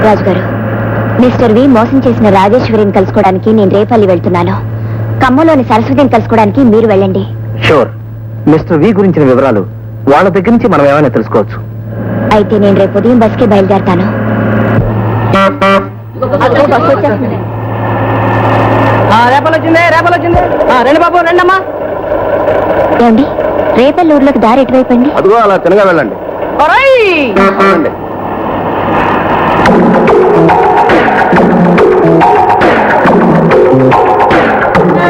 రాజుగారు, మిస్టర్ వి మోసం చేసిన రాజేశ్వరిని కలుసుకోవడానికి నేను రేపల్లి వెళ్తున్నాను. ఖమ్మంలోని సరస్వతిని కలుసుకోవడానికి మీరు వెళ్ళండి. షూర్. మిస్టర్ వి గురించిన వివరాలు వాళ్ళ దగ్గర నుంచి మనం ఏమైనా తెలుసుకోవచ్చు. అయితే నేను రేపు ఉదయం బస్కి బయలుదేరతాను. రండి బాబు, రండమ్మా. ఏమండి, రేపల్లి ఊర్లోకి దారి ఎటువైపు అండి? అదిగో అలా తినగా వెళ్ళండి.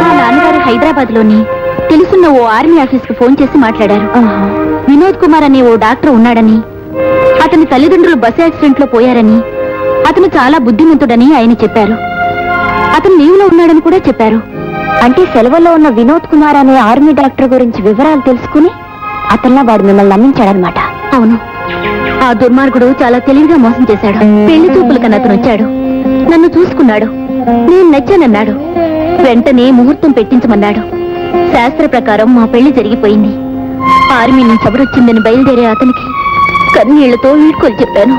మా నాన్నగారు హైదరాబాద్ లోని తెలుసున్న ఓ ఆర్మీ ఆఫీస్ కు ఫోన్ చేసి మాట్లాడారు. వినోద్ కుమార్ అనే ఓ డాక్టర్ ఉన్నాడని, అతని తల్లిదండ్రులు బస్సు యాక్సిడెంట్ లో పోయారని, అతను చాలా బుద్ధిమంతుడని ఆయన చెప్పారు. అతను లీవ్ లో ఉన్నాడని కూడా చెప్పారు. అంటే సెలవుల్లో ఉన్న వినోద్ కుమార్ అనే ఆర్మీ డాక్టర్ గురించి వివరాలు తెలుసుకుని అతనిలా వాడు మిమ్మల్ని నమ్మించాడనమాట. అవును, ఆ దుర్మార్గుడు చాలా తెలివిగా మోసం చేశాడు. పెళ్లి చూపులు కన్నా అతను వచ్చాడు, నన్ను చూసుకున్నాడు, నేను నచ్చానన్నాడు. వెంటనే ముహూర్తం పెట్టించమన్నాడు. శాస్త్ర ప్రకారం మా పెళ్లి జరిగిపోయింది. ఆర్మీ నుంచి ఎవరొచ్చిందని బయలుదేరే అతనికి కన్నీళ్లతో వీడ్కోలు చెప్పాను.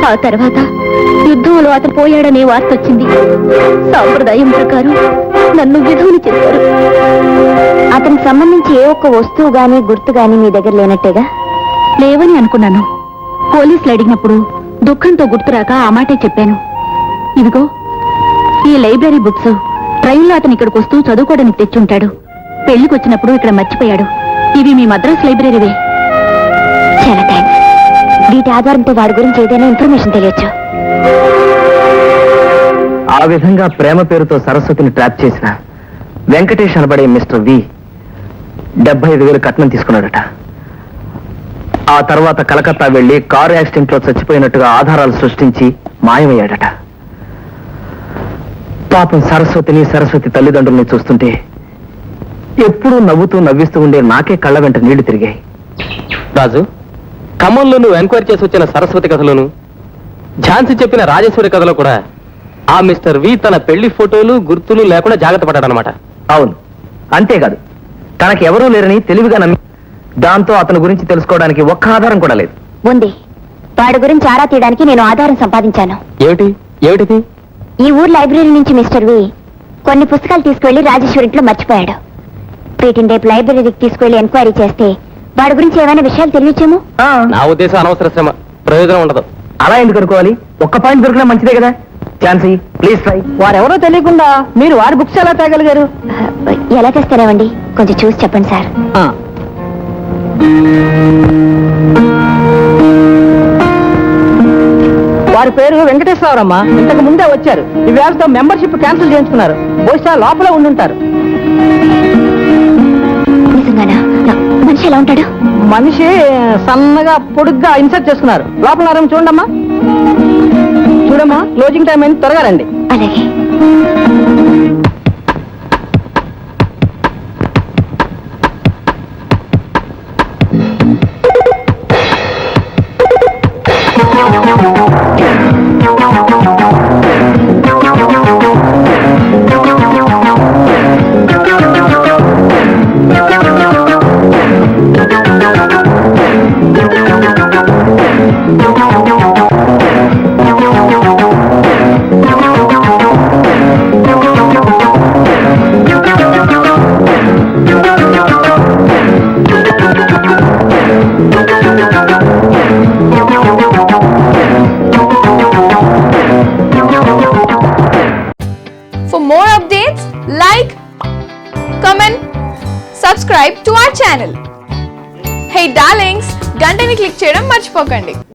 ఆ తర్వాత యుద్ధంలో అతను పోయాడనే వార్త వచ్చింది. సాంప్రదాయం ప్రకారం నన్ను విధువుని చేశారు. అతనికి సంబంధించి ఏ ఒక్క వస్తువు గాని గుర్తు గాని మీ దగ్గర లేనట్టేగా? లేవని అనుకున్నాను. పోలీసులు అడిగినప్పుడు దుఃఖంతో గుర్తురాక ఆ మాటే చెప్పాను. ఇదిగో ఈ లైబ్రరీ బుక్స్ ట్రైన్లో అతను ఇక్కడికి వస్తూ చదువుకోవడానికి తెచ్చుంటాడు. పెళ్లికి వచ్చినప్పుడు ఇక్కడ మర్చిపోయాడు. ఇవి మీ మద్రాస్ లైబ్రరీవే. చాలా థ్యాంక్స్. వీటి ఆధారంతో వాడి గురించి ఏదైనా ఇన్ఫర్మేషన్ తెలియచ్చు. ఆ విధంగా ప్రేమ పేరుతో సరస్వతిని ట్రాప్ చేసిన వెంకటేష్ అనబడే మిస్టర్ వి 75,000 కట్నం తీసుకున్నాడట. ఆ తర్వాత కలకత్తా వెళ్లి కారు యాక్సిడెంట్ లో చచ్చిపోయినట్టుగా ఆధారాలు సృష్టించి మాయమయ్యాడట. పాపం సరస్వతి తల్లిదండ్రుల్ని చూస్తుంటే ఎప్పుడూ నవ్వుతూ నవ్విస్తూ ఉండే నాకే కళ్ళ వెంట నీళ్లు తిరిగాయి. రాజు, ఖమ్మంలో నువ్వు ఎంక్వైరీ చేసి వచ్చిన సరస్వతి కథలోను, ఝాన్సీ చెప్పిన రాజేశ్వరి కథలో కూడా ఆ మిస్టర్ వి తన పెళ్లి ఫోటోలు గుర్తులు లేకుండా జాగ్రత్త పడ్డాడనమాట. అవును, అంతేకాదు తనకి ఎవరూ లేరని తెలివిగా నమ్మి, దాంతో అతని గురించి తెలుసుకోవడానికి ఒక్క ఆధారం కూడా లేదు. ఉంది. వాడి గురించి ఆరా తీయడానికి నేను ఆధారం సంపాదించాను. ఏమిటిది? ఈ ఊరు లైబ్రరీ నుంచి మిస్టర్ వి కొన్ని పుస్తకాలు తీసుకువెళ్లి రాజేశ్వరి ఇంట్లో మర్చిపోయాడు. వీటిని రేపు లైబ్రరీకి తీసుకువెళ్లి ఎంక్వైరీ చేస్తే వాడి గురించి ఏమైనా విషయాలు తెలియచేమో. నా ఉద్దేశం అనవసర శ్రమ, ప్రయోజనం ఉండదు. అలా ఎందుకు అనుకోవాలి? ఒక్క పాయింట్ దొరికినా మంచిదే కదా. ఛాన్సీ, ప్లీజ్ ట్రై. వారెవరో తెలియకుండా మీరు వారి బుక్స్ ఎలా తేగలిగారు? ఎలా తెస్తారేవండి? కొంచెం చూసి చెప్పండి సార్. వారి పేరు వెంకటేశ్వరరావు. ఇంతకు ముందే వచ్చారు. ఈ వేళతో మెంబర్షిప్ క్యాన్సిల్ చేయించుకున్నారు. బహుశా లోపల ఉండుంటారు. నిజంగానా? మనిషి ఎలా ఉంటాడు? మనిషి సన్నగా పొడుగ్గా ఇన్సర్ట్ చేసుకున్నారు. లోపల చూడమ్మా, చూడమ్మా. క్లోజింగ్ టైం అయింది, త్వరగా రండి. అలాగే. For more updates, like, comment, subscribe to our channel. Hey darlings, గంటని click చేయడం మర్చిపోకండి.